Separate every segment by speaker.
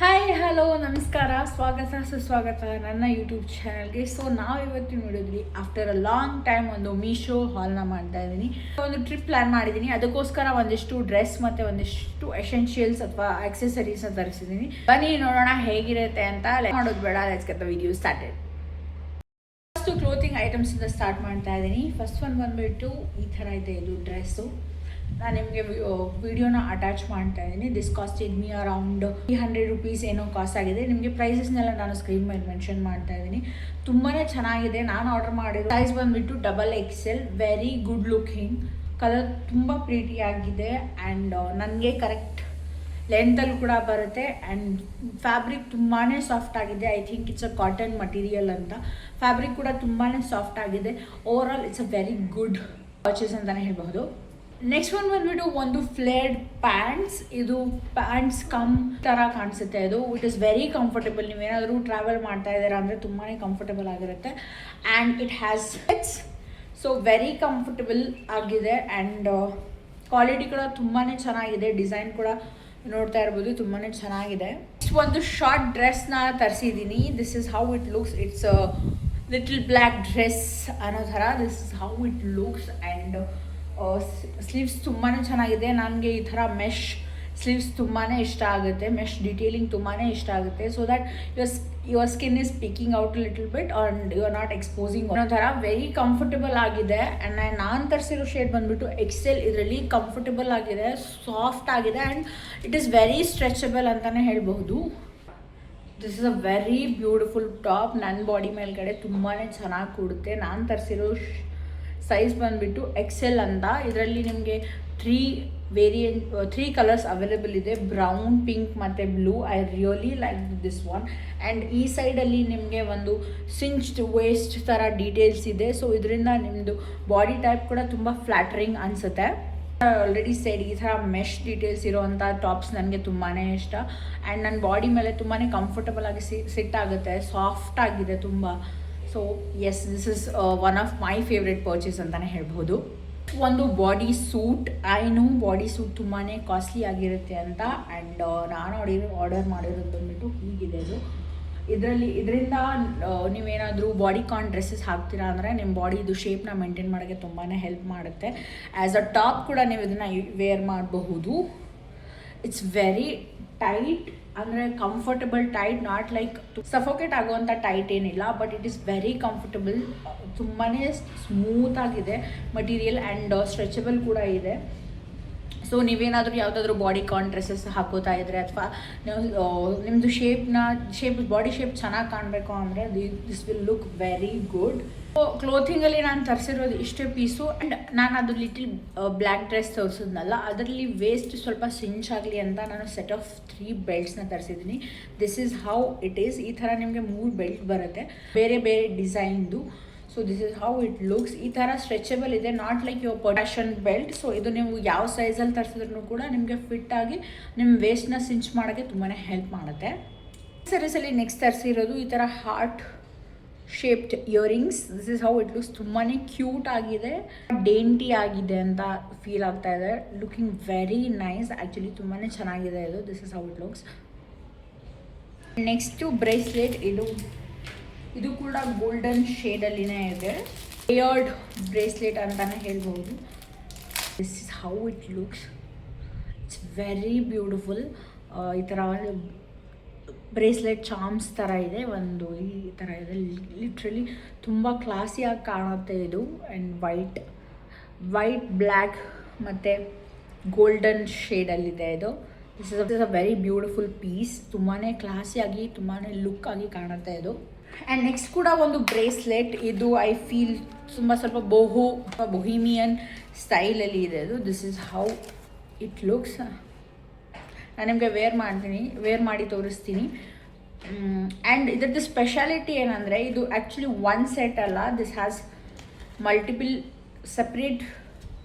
Speaker 1: Hi hello ನಮಸ್ಕಾರ, ಸ್ವಾಗತ ಸುಸ್ವಾಗತ ನನ್ನ ಯೂಟ್ಯೂಬ್ ಚಾನಲ್ಗೆ. ಸೊ ನಾವು ಇವತ್ತಿನ ವಿಡಿಯೋದಲ್ಲಿ ಆಫ್ಟರ್ ಅ ಲಾಂಗ್ ಟೈಮ್ ಒಂದು ಮೀಶೋ ಹಾಲ್ನ ಮಾಡ್ತಾ ಇದ್ದೀನಿ. ಒಂದು ಟ್ರಿಪ್ ಪ್ಲಾನ್ ಮಾಡಿದ್ದೀನಿ, ಅದಕ್ಕೋಸ್ಕರ ಒಂದಿಷ್ಟು ಡ್ರೆಸ್ ಮತ್ತು ಒಂದಿಷ್ಟು ಎಸೆನ್ಷಿಯಲ್ಸ್ ಅಥವಾ ಆಕ್ಸೆಸರೀಸ್ನ ತರಿಸಿದ್ದೀನಿ. ಬನ್ನಿ ನೋಡೋಣ ಹೇಗಿರುತ್ತೆ ಅಂತ. ಮಾಡೋದು ಬೇಡ, let's get the video started. First clothing ಐಟಮ್ಸಿಂದ ಸ್ಟಾರ್ಟ್ ಮಾಡ್ತಾ ಇದ್ದೀನಿ. ಫಸ್ಟ್ ಒನ್ ಬಂದುಬಿಟ್ಟು ಈ ಥರ ಇದೆ, ಇದು ಡ್ರೆಸ್ಸು. ನಾನು ನಿಮಗೆ ವಿಡಿಯೋನ ಅಟ್ಯಾಚ್ ಮಾಡ್ತಾ ಇದ್ದೀನಿ. This costed me around 300 rupees ಏನೋ ಕಾಸ್ಟ್ ಆಗಿದೆ. ನಿಮಗೆ ಪ್ರೈಸಸ್ನೆಲ್ಲ ನಾನು ಸ್ಕ್ರೀನ್ ಮೇಲೆ ಮೆನ್ಷನ್ ಮಾಡ್ತಾ ಇದ್ದೀನಿ. ತುಂಬಾ ಚೆನ್ನಾಗಿದೆ. ನಾನು ಆರ್ಡರ್ ಮಾಡಿರೋ ಸೈಜ್ ಬಂದುಬಿಟ್ಟು XXL. Very good looking, colour ತುಂಬ ಪ್ರೀಟಿಯಾಗಿದೆ ಆ್ಯಂಡ್ ನನಗೆ ಕರೆಕ್ಟ್ ಲೆಂತಲ್ಲಿ ಕೂಡ ಬರುತ್ತೆ. ಆ್ಯಂಡ್ ಫ್ಯಾಬ್ರಿಕ್ ತುಂಬಾ ಸಾಫ್ಟ್ ಆಗಿದೆ. I think it's a cotton material ಅಂತ. ಫ್ಯಾಬ್ರಿಕ್ ಕೂಡ ತುಂಬಾ ಸಾಫ್ಟ್ ಆಗಿದೆ. Over all it's a very good purchase ಅಂತಲೇ ಹೇಳಬಹುದು. ನೆಕ್ಸ್ಟ್ ಒನ್ ಬಂದ್ಬಿಟ್ಟು ಒಂದು ಫ್ಲೇರ್ಡ್ ಪ್ಯಾಂಟ್ಸ್. ಇದು ಪ್ಯಾಂಟ್ಸ್ ಥರ ಕಾಣಿಸುತ್ತೆ. ಇದು ಇಟ್ ಇಸ್ ವೆರಿ ಕಂಫರ್ಟಬಲ್. ನೀವೇನಾದರೂ ಟ್ರಾವೆಲ್ ಮಾಡ್ತಾ ಇದ್ದೀರಾ ಅಂದರೆ ತುಂಬಾ ಕಂಫರ್ಟಬಲ್ ಆಗಿರುತ್ತೆ. And it has fits, so very comfortable ಆಗಿದೆ. ಆ್ಯಂಡ್ ಕ್ವಾಲಿಟಿ ಕೂಡ ತುಂಬಾ ಚೆನ್ನಾಗಿದೆ. ಡಿಸೈನ್ ಕೂಡ ನೋಡ್ತಾ ಇರ್ಬೋದು, ತುಂಬಾ ಚೆನ್ನಾಗಿದೆ. ಒಂದು ಶಾರ್ಟ್ ಡ್ರೆಸ್ನ ತರಿಸಿದ್ದೀನಿ. This is how it looks. It's little black dress ಅನ್ನೋ ಥರ. This is how it looks. And sleeves ತುಂಬಾ ಚೆನ್ನಾಗಿದೆ. ನನಗೆ ಈ ಥರ ಮೆಶ್ ಸ್ಲೀವ್ಸ್ ತುಂಬಾ ಇಷ್ಟ ಆಗುತ್ತೆ. ಮೆಶ್ ಡಿಟೇಲಿಂಗ್ ತುಂಬಾ ಇಷ್ಟ ಆಗುತ್ತೆ. So that your skin is peeking out little bit and you are not exposing ಅನ್ನೋ ಥರ. ವೆರಿ ಕಂಫರ್ಟಬಲ್ ಆಗಿದೆ. ಆ್ಯಂಡ್ ನಾನು ತರಿಸಿರೋ ಶೇಡ್ ಬಂದುಬಿಟ್ಟು XL. ಇದರಲ್ಲಿ ಕಂಫರ್ಟಬಲ್ ಆಗಿದೆ, ಸಾಫ್ಟ್ ಆಗಿದೆ and it is very stretchable ಅಂತಲೇ ಹೇಳಬಹುದು. This is a very beautiful top. ನನ್ನ ಬಾಡಿ ಮೇಲ್ಗಡೆ ತುಂಬಾ ಚೆನ್ನಾಗಿ ಕೂಡುತ್ತೆ. ನಾನು ತರಿಸಿರೋ ಸೈಜ್ ಬಂದುಬಿಟ್ಟು XL ಅಂತ. ಇದರಲ್ಲಿ ನಿಮಗೆ 3 ಕಲರ್ಸ್ ಅವೈಲೇಬಲ್ ಇದೆ, ಬ್ರೌನ್, ಪಿಂಕ್ ಮತ್ತು blue. I really like this one. And ಈ ಸೈಡಲ್ಲಿ ನಿಮಗೆ ಒಂದು ಸಿಂಚ್ಡ್ ವೇಸ್ಟ್ ಥರ ಡೀಟೇಲ್ಸ್ ಇದೆ. ಸೊ ಇದರಿಂದ ನಿಮ್ಮದು ಬಾಡಿ ಟೈಪ್ ಕೂಡ ತುಂಬ ಫ್ಲ್ಯಾಟರಿಂಗ್ ಅನಿಸುತ್ತೆ. ಆಲ್ರೆಡಿ ಸೈಡ್ ಈ ಥರ ಮೆಶ್ ಡೀಟೇಲ್ಸ್ ಇರೋವಂಥ ಟಾಪ್ಸ್ ನನಗೆ ತುಂಬಾ ಇಷ್ಟ. ಆ್ಯಂಡ್ ನನ್ನ ಬಾಡಿ ಮೇಲೆ ತುಂಬಾ ಕಂಫರ್ಟಬಲ್ ಆಗಿ ಸಿಟ್ ಆಗುತ್ತೆ, ಸಾಫ್ಟ್ ಆಗಿದೆ ತುಂಬ. So yes, this is one of my favourite purchase ಅಂತಲೇ ಹೇಳ್ಬೋದು. ಒಂದು ಬಾಡಿ ಸೂಟ್. ಐನು ಬಾಡಿ ಸೂಟ್ ತುಂಬಾ ಕಾಸ್ಟ್ಲಿ ಆಗಿರುತ್ತೆ ಅಂತ. ಆ್ಯಂಡ್ ನಾನು ಆರ್ಡರ್ ಮಾಡಿರೋದು ಬಂದುಬಿಟ್ಟು ಹೀಗಿದೆ. ಇದು ಇದರಿಂದ ನೀವೇನಾದರೂ ಬಾಡಿಕಾನ್ ಡ್ರೆಸ್ಸಸ್ ಹಾಕ್ತೀರಾ ಅಂದರೆ ನಿಮ್ಮ ಬಾಡಿದು ಶೇಪ್ನ ಮೇಂಟೈನ್ ಮಾಡೋಕ್ಕೆ ತುಂಬಾ ಹೆಲ್ಪ್ ಮಾಡುತ್ತೆ. ಆ್ಯಸ್ ಅ ಟಾಪ್ ಕೂಡ ನೀವು ಇದನ್ನು ವೇರ್ ಮಾಡಬಹುದು. ಇಟ್ಸ್ ವೆರಿ ಟೈಟ್, ಅಂದರೆ comfortable tight, not like suffocate ಆಗುವಂಥ ಟೈಟ್ ಏನಿಲ್ಲ, but it is very comfortable. ತುಂಬಾ ಸ್ಮೂತ್ ಆಗಿದೆ ಮಟೀರಿಯಲ್ ಆ್ಯಂಡ್ ಸ್ಟ್ರೆಚಬಲ್ ಕೂಡ ಇದೆ. ಸೊ ನೀವೇನಾದರೂ ಯಾವುದಾದ್ರೂ ಬಾಡಿಕಾನ್ ಡ್ರೆಸ್ಸಸ್ ಹಾಕೋತಾ ಇದ್ದರೆ ಅಥವಾ ನಿಮ್ಮದು ಬಾಡಿ ಶೇಪ್ ಚೆನ್ನಾಗಿ ಕಾಣಬೇಕು ಅಂದರೆ this will look very good. So ಕ್ಲೋಥಿಂಗಲ್ಲಿ ನಾನು ತರಿಸಿರೋದು ಇಷ್ಟೇ ಪೀಸು. ಆ್ಯಂಡ್ ನಾನು ಅದು ಲಿಟಲ್ ಬ್ಲ್ಯಾಕ್ ಡ್ರೆಸ್ ತರಿಸಿದ್ನಲ್ಲ, ಅದರಲ್ಲಿ ವೇಸ್ಟ್ ಸ್ವಲ್ಪ ಸಿಂಚ್ ಆಗಲಿ ಅಂತ ನಾನು ಸೆಟ್ ಆಫ್ 3 ಬೆಲ್ಟ್ಸ್ನ ತರಿಸಿದ್ದೀನಿ. This is how it is. ಈ ಥರ ನಿಮಗೆ 3 ಬೆಲ್ಟ್ ಬರುತ್ತೆ, ಬೇರೆ ಬೇರೆ ಡಿಸೈನ್ದು. So this is how it looks. ಈ ಥರ ಸ್ಟ್ರೆಚಬಲ್ ಇದೆ, not like your portion belt. So ಇದು ನೀವು ಯಾವ ಸೈಜಲ್ಲಿ ತರಿಸಿದ್ರೂ ಕೂಡ ನಿಮಗೆ ಫಿಟ್ಟಾಗಿ ನಿಮ್ಮ ವೇಸ್ಟ್ನ ಸಿಂಚ್ ಮಾಡೋಕ್ಕೆ ತುಂಬಾ ಹೆಲ್ಪ್ ಮಾಡುತ್ತೆ. ಸರೀಸಲ್ಲಿ ನೆಕ್ಸ್ಟ್ ತರಿಸಿರೋದು ಈ ಥರ heart shaped earrings. This is how it looks. ತುಂಬಾ ಕ್ಯೂಟ್ ಆಗಿದೆ, ಡೇಂಟಿ ಆಗಿದೆ ಅಂತ ಫೀಲ್ ಆಗ್ತಾ ಇದೆ. Looking very nice. ಆ್ಯಕ್ಚುಲಿ ತುಂಬಾ ಚೆನ್ನಾಗಿದೆ ಇದು. This is how it looks. Next bracelet. ಇದು ಕೂಡ ಗೋಲ್ಡನ್ ಶೇಡಲ್ಲಿನೇ ಇದೆ. ಲೇಯರ್ಡ್ ಬ್ರೇಸ್ಲೆಟ್ ಅಂತಲೇ ಹೇಳ್ಬೋದು. This is how it looks. It's very beautiful. ಈ ಥರ ಬ್ರೇಸ್ಲೆಟ್ ಚಾಮ್ಸ್ ಥರ ಇದೆ, ಒಂದು ಈ ಥರ ಇದೆ. ಲಿಟ್ರಲಿ ತುಂಬ ಕ್ಲಾಸಿಯಾಗಿ ಕಾಣುತ್ತೆ ಇದು. ಆ್ಯಂಡ್ ವೈಟ್ ಬ್ಲ್ಯಾಕ್ ಮತ್ತು ಗೋಲ್ಡನ್ ಶೇಡಲ್ಲಿದೆ ಇದು. This is a very beautiful piece. ತುಂಬಾ ಕ್ಲಾಸಿಯಾಗಿ ತುಂಬಾ ಲುಕ್ ಆಗಿ ಕಾಣುತ್ತೆ ಇದು. ಆ್ಯಂಡ್ ನೆಕ್ಸ್ಟ್ ಕೂಡ ಒಂದು ಬ್ರೇಸ್ಲೆಟ್. ಇದು ಐ ಫೀಲ್ ಸ್ವಲ್ಪ ಬೊಹಿಮಿಯನ್ ಸ್ಟೈಲಲ್ಲಿ ಇದೆ ಇದು. This is how it looks. ನಾನು ನಿಮಗೆ ವೇರ್ ಮಾಡಿ ತೋರಿಸ್ತೀನಿ. ಆ್ಯಂಡ್ ಇದರದ್ದು ಸ್ಪೆಷಾಲಿಟಿ ಏನಂದರೆ ಇದು ಆ್ಯಕ್ಚುಲಿ ಒನ್ ಸೆಟ್ ಅಲ್ಲ, this has multiple separate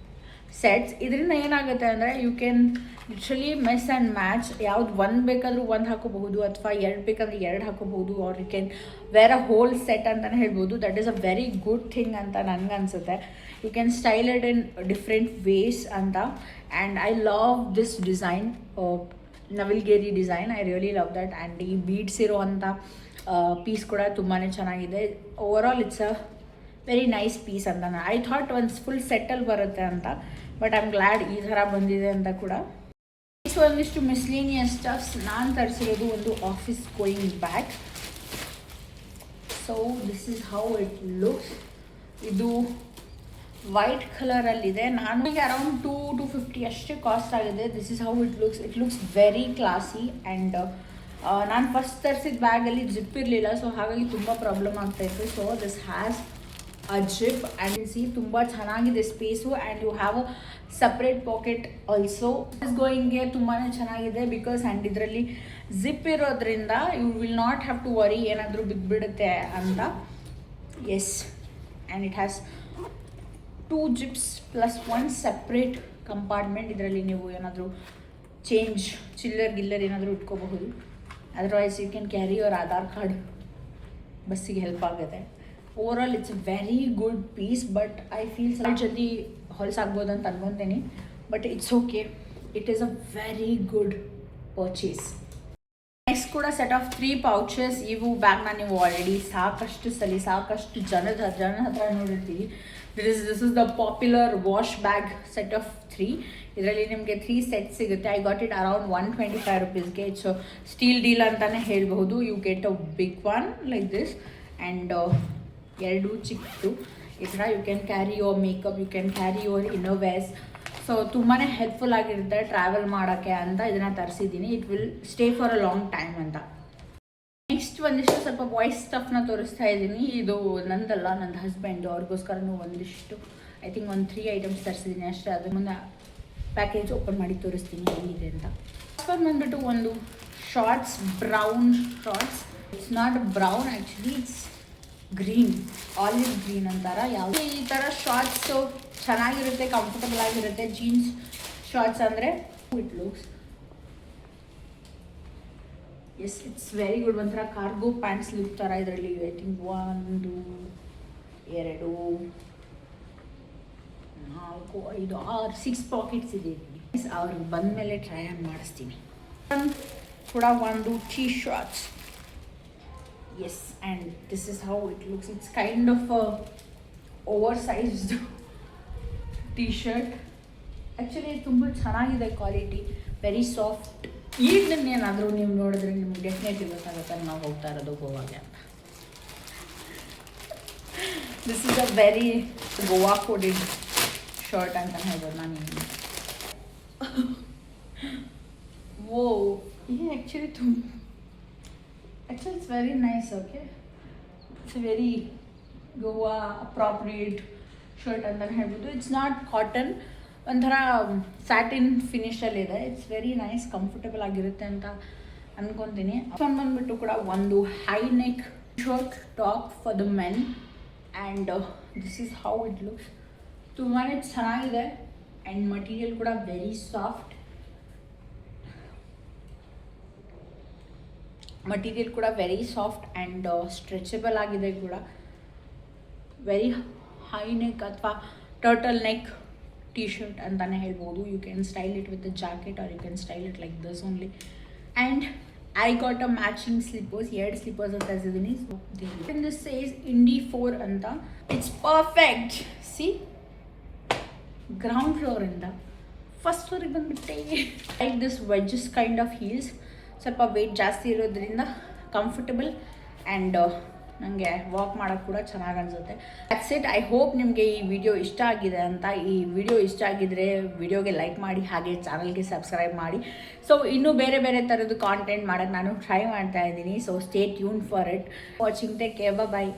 Speaker 1: sets. ಇದರಿಂದ ಏನಾಗುತ್ತೆ ಅಂದರೆ you can literally mix and match. ಯಾವ್ದು ಒಂದು ಬೇಕಾದರೂ ಒಂದು ಹಾಕೋಬಹುದು ಅಥವಾ 2 ಬೇಕಂದ್ರೆ 2 ಹಾಕೋಬಹುದು. Or you can wear a whole set ಅಂತಲೇ ಹೇಳ್ಬೋದು. That is a very good thing ಅಂತ ನನಗನ್ಸುತ್ತೆ. You can style it in different ways ಅಂತ. And I love this design. ನವಿಲ್ಗೇರಿ design. I really love that. And ಈ beads ಇರೋವಂಥ piece ಕೂಡ ತುಂಬಾ ಚೆನ್ನಾಗಿದೆ. Overall it's a very nice piece ಅಂತ. ಐ ಥಾಟ್ ಒಂದು ಫುಲ್ ಸೆಟ್ಟಲ್ಲಿ ಬರುತ್ತೆ ಅಂತ, ಬಟ್ ಐ ಆಮ್ ಗ್ಲ್ಯಾಡ್ ಈ ಥರ ಬಂದಿದೆ ಅಂತ ಕೂಡ. ಸೊ ಒಂದಿಷ್ಟು ಮಿಸ್ಲೇನಿಯಸ್ ಸ್ಟಫ್ಸ್. ನಾನು ತರಿಸಿರೋದು ಒಂದು office going bag. So this is how it looks. ಇದು ವೈಟ್ ಕಲರಲ್ಲಿದೆ. ನಾನು ಈಗ ಅರೌಂಡ್ 250 ಅಷ್ಟೇ ಕಾಸ್ಟ್ ಆಗಿದೆ. This is how it looks. It looks very classy. And ನಾನು ಫಸ್ಟ್ ತರಿಸಿದ ಬ್ಯಾಗಲ್ಲಿ ಜಿಪ್ ಇರಲಿಲ್ಲ, ಸೊ ಹಾಗಾಗಿ ತುಂಬ ಪ್ರಾಬ್ಲಮ್ ಆಗ್ತಾಯಿತ್ತು. So this has a zip and see ತುಂಬ ಚೆನ್ನಾಗಿದೆ space. And you have a separate pocket also. Office ಗೋಯಿಂಗ್ಗೆ ತುಂಬಾ ಚೆನ್ನಾಗಿದೆ ಬಿಕಾಸ್ ಆ್ಯಂಡ್ ಇದರಲ್ಲಿ ಜಿಪ್ ಇರೋದ್ರಿಂದ you will not have to worry ಏನಾದರೂ ಬಿದ್ದುಬಿಡುತ್ತೆ ಅಂತ. Yes, and it has 2 zips plus 1 separate compartment. ಇದರಲ್ಲಿ ನೀವು ಏನಾದರೂ ಚಿಲ್ಲರ್ ಏನಾದರೂ ಇಟ್ಕೋಬಹುದು. Otherwise you can carry your Aadhaar card. ಬಸ್ಸಿಗೆ ಹೆಲ್ಪ್ ಆಗುತ್ತೆ. Overall it's a very good piece. But I feel ಸ್ವಲ್ಪ ಜಲ್ದಿ ಹೊಲಸಾಗ್ಬೋದು ಅಂತ ಅನ್ಕೊತೀನಿ. But it's okay. It is a very good purchase. Next ಕೂಡ ಸೆಟ್ ಆಫ್ 3 ಪೌಚಸ್. ಇವು ಬ್ಯಾಗ್ನ ನೀವು ಆಲ್ರೆಡಿ ಸಾಕಷ್ಟು ಜನದ ಹತ್ರ ನೋಡಿರ್ತೀವಿ. This is the popular wash bag set of 3. ಇದರಲ್ಲಿ ನಿಮಗೆ 3 ಸೆಟ್ ಸಿಗುತ್ತೆ. ಐ ಗಾಟ್ ಇಟ್ ಅರೌಂಡ್ 125 ರುಪೀಸ್ಗೆ. ಇಟ್ಸ್ ಸ್ಟೀಲ್ ಡೀಲ್ ಅಂತಲೇ ಹೇಳ್ಬಹುದು. You get a big one like this and 2 ಚಿಕ್ಕದು. ಈ ಥರ you can carry your makeup, you can carry your innerwears. So ತುಂಬಾ ಹೆಲ್ಪ್ಫುಲ್ ಆಗಿರುತ್ತೆ ಟ್ರಾವೆಲ್ ಮಾಡೋಕ್ಕೆ ಅಂತ ಇದನ್ನು ತರಿಸಿದ್ದೀನಿ. It will stay for a long time ಅಂತ. ನೆಕ್ಸ್ಟ್ ಒಂದಿಷ್ಟು ಸ್ವಲ್ಪ ವಾಯ್ಸ್ ಸ್ಟಫ್ನ ತೋರಿಸ್ತಾ ಇದ್ದೀನಿ. ಇದು ನಂದಲ್ಲ, ನನ್ನ ಹಸ್ಬೆಂಡು. ಅವ್ರಿಗೋಸ್ಕರನೂ ಒಂದಿಷ್ಟು ಐ ಥಿಂಕ್ ಒಂದು 3 ಐಟಮ್ಸ್ ತರಿಸಿದ್ದೀನಿ ಅಷ್ಟೇ. ಅದ್ರ ಮುಂದೆ ಪ್ಯಾಕೇಜ್ ಓಪನ್ ಮಾಡಿ ತೋರಿಸ್ತೀನಿ ಹೇಗಿದೆ ಅಂತ. ಫಸ್ಟ್ ಬಂದುಬಿಟ್ಟು ಒಂದು shorts, brown shorts. It's not brown actually, it's green, olive green ಅಂತಾರ. ಯಾವುದೇ ಈ ಥರ ಶಾರ್ಟ್ಸು ಚೆನ್ನಾಗಿರುತ್ತೆ, ಕಂಫರ್ಟಬಲ್ ಆಗಿರುತ್ತೆ. ಜೀನ್ಸ್ ಶಾರ್ಟ್ಸ್ ಅಂದರೆ it looks yes, it's very good. ಒಂಥರ ಕಾರ್ಗೋ ಪ್ಯಾಂಟ್ಸ್ ಲುಕ್ ಥರ ಇದರಲ್ಲಿ. ಐ ಥಿಂಕ್ 1 2 3 4 5 6 6 ಪಾಕೆಟ್ಸ್ ಇದೆ. ಅವ್ರಿಗೆ ಬಂದ ಮೇಲೆ ಟ್ರೈ ಆನ್ ಮಾಡಿಸ್ತೀನಿ. ಕೂಡ ಒಂದು T shirts. Yes, and this is how it looks. It's kind of oversized T shirt. Actually ತುಂಬ ಚೆನ್ನಾಗಿದೆ ಕ್ವಾಲಿಟಿ, ವೆರಿ ಸಾಫ್ಟ್. ಈಗನ್ನೇನಾದರೂ ನೀವು ನೋಡಿದ್ರೆ ನಿಮ್ಗೆ ಡೆಫಿನೆಟ್ಲಿ ಗೊತ್ತಾಗುತ್ತೆ ನಾವು ಹೋಗ್ತಾ ಇರೋದು ಗೋವಾಗೆ ಅಂತ. This is a very Goa coded shirt ಅಂತ ಹೇಳ್ಬೋದು ನಾನು. ಓ, ಇದು actually it's very nice. Okay, it's a very Goa appropriate shirt ಅಂತಲೇ ಹೇಳ್ಬೋದು. ಇಟ್ಸ್ ನಾಟ್ ಕಾಟನ್, ಒಂಥರ ಸ್ಯಾಟಿನ್ ಫಿನಿಷಲ್ಲಿದೆ. ಇಟ್ಸ್ ವೆರಿ ನೈಸ್, ಕಂಫರ್ಟಬಲ್ ಆಗಿರುತ್ತೆ ಅಂತ ಅಂದ್ಕೊತೀನಿ. ಬಂದ್ಬಿಟ್ಟು ಕೂಡ ಒಂದು high neck shirt top for the men. And this is how it looks. ತುಂಬಾ ಚೆನ್ನಾಗಿದೆ. ಆ್ಯಂಡ್ ಮಟೀರಿಯಲ್ ಕೂಡ ವೆರಿ ಸಾಫ್ಟ್. ಆ್ಯಂಡ್ ಸ್ಟ್ರೆಚಬಲ್ ಆಗಿದೆ ಕೂಡ. ವೆರಿ ಹೈ ನೆಕ್ ಅಥವಾ ಟರ್ಟಲ್ ನೆಕ್ ಟಿ ಶರ್ಟ್ ಅಂತಲೇ ಹೇಳ್ಬೋದು. You can style it with a jacket or you can style it like this only. And I got a matching slippers. 2 slippers ಅಂತ ತರಿಸಿದ್ದೀನಿ. This says indie 4 ಅಂತ. It's perfect. See, ground ಫ್ಲೋರಿಂದ first ಫ್ಲೋರಿಗೆ ಬಂದುಬಿಟ್ಟೆ. Like this wedges kind of heels. ಸ್ವಲ್ಪ weight ಜಾಸ್ತಿ ಇರೋದ್ರಿಂದ comfortable and ನನಗೆ ವಾಕ್ ಮಾಡೋಕ್ಕೆ ಕೂಡ ಚೆನ್ನಾಗಿ ಅನಿಸುತ್ತೆ. That's it. ಐ ಹೋಪ್ ನಿಮಗೆ ಈ ವಿಡಿಯೋ ಇಷ್ಟ ಆಗಿದೆ ಅಂತ. ಈ ವಿಡಿಯೋ ಇಷ್ಟ ಆಗಿದ್ದರೆ ವಿಡಿಯೋಗೆ ಲೈಕ್ ಮಾಡಿ, ಹಾಗೆ ಚಾನಲ್ಗೆ ಸಬ್ಸ್ಕ್ರೈಬ್ ಮಾಡಿ. ಸೊ ಇನ್ನೂ ಬೇರೆ ಬೇರೆ ಥರದ್ದು ಕಾಂಟೆಂಟ್ ಮಾಡೋಕ್ಕೆ ನಾನು ಟ್ರೈ ಮಾಡ್ತಾ ಇದ್ದೀನಿ. So stay tuned for it. Watching. Take care. Bye.